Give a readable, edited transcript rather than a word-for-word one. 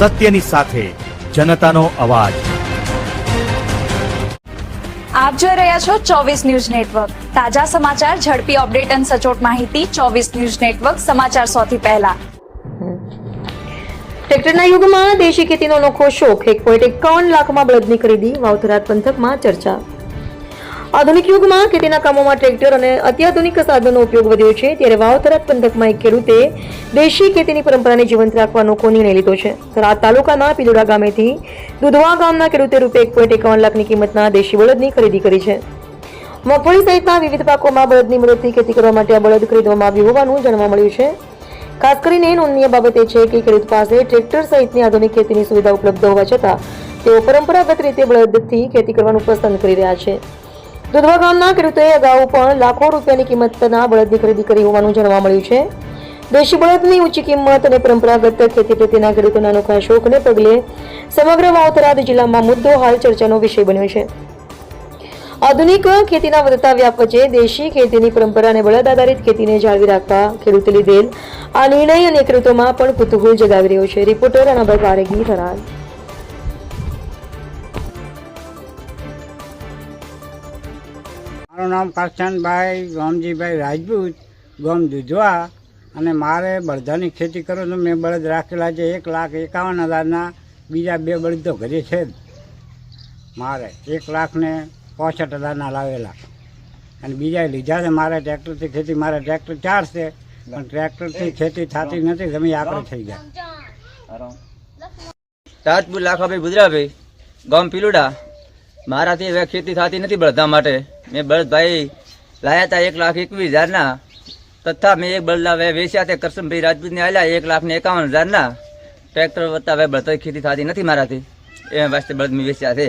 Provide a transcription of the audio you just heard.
સત્યની સાથે જનતાનો અવાજ। આપ જોઈ રહ્યા છો 24 ન્યૂઝ નેટવર્ક। તાજા સમાચાર, ઝડપી અપડેટ અને સચોટ માહિતી 24 ન્યૂઝ નેટવર્ક સમાચાર સૌથી પહેલા। ટ્રેક્ટરના યુગમાં દેશી ખેતીનો અનોખો શોખ, 1.51 લાખમાં બળદની ખરીદી, વાવથરાદ પંથકમાં ચર્ચા। આધુનિક યુગમાં ખેતીના કામોમાં ટ્રેક્ટર અને અત્યાધુનિક સાધનોનો ઉપયોગ વધ્યો છે, ત્યારે વાવથરાદ પંથકમાં એક ખેડૂતે દેશી ખેતીની પરંપરાને જીવંત રાખવાનો અનોખો નિર્ણય લીધો છે। થરાદ તાલુકાના પિલોડા ગામેથી દુધવા ગામના ખેડૂતે ₹1.51 લાખની કિંમતના દેશી બળદની ખરીદી કરી છે। મગફળી સહિતના વિવિધ પાકોમાં બળદની મદદથી ખેતી કરવા માટે આ બળદ ખરીદવામાં આવ્યું હોવાનું જાણવા મળ્યું છે। ખાસ કરીને નોંધનીય બાબત એ છે કે ખેડૂત પાસે ટ્રેક્ટર સહિતની આધુનિક ખેતીની સુવિધા ઉપલબ્ધ હોવા છતાં તેઓ પરંપરાગત રીતે બળદથી ખેતી કરવાનું પસંદ કરી રહ્યા છે। દુધવા ગામના ખેડૂતોએ અગાઉ પણ લાખો રૂપિયાની કિંમતના બળદની ખરીદી કરી હોવાનું જાણવા મળ્યું છે। દેશી બળદની ઊંચી કિંમત અને પરંપરાગત ખેતી પ્રત્યેના ખેડૂતોના અનોખા શોખને પગલે સમગ્ર વાવથરાદ જિલ્લામાં મુદ્દો હાલ ચર્ચાનો વિષય બન્યો છે। આધુનિક ખેતીના વધતા વ્યાપ વચ્ચે દેશી ખેતીની પરંપરા અને બળદ આધારિત ખેતીને જાળવી રાખવા ખેડૂતે લીધેલ આ નિર્ણય અને ખેડૂતોમાં પણ કુતૂહલ જગાવી રહ્યો છે। રિપોર્ટર અનાભાઈ પારેખી, થરાદ। મારું નામ કરશનભાઈ રામજીભાઈ રાજપૂત, ગામ દુધવા, અને મારે બળદાની ખેતી કરું તો મેં બળદ રાખેલા છે 1,51,000ના। બીજા 2 બળદ તો ઘરે છે જ મારે, 1,65,000ના લાવેલા, અને બીજા લીધા છે મારે ટ્રેક્ટરથી ખેતી। મારે ટ્રેક્ટર 4 છે, પણ ટ્રેક્ટરથી ખેતી થતી નથી, જમીન આપણે થઈ ગયા। રાજપૂત લાખાભાઈ બુજરાભાઈ, ગામ પિલોડા। મારાથી હવે ખેતી થતી નથી બળદા માટે। મેં બળદભાઈ લાયા હતા 1,21,000ના, તથા મેં એક બળદા વેચ્યા તે કરશનભાઈ રાજપૂતને આલ્યા 1,51,000ના। ટ્રેક્ટર વધતા હવે બળદ ખેતી થતી નથી મારાથી, એ વાસ્તે બળદ મેં વેચ્યા છે।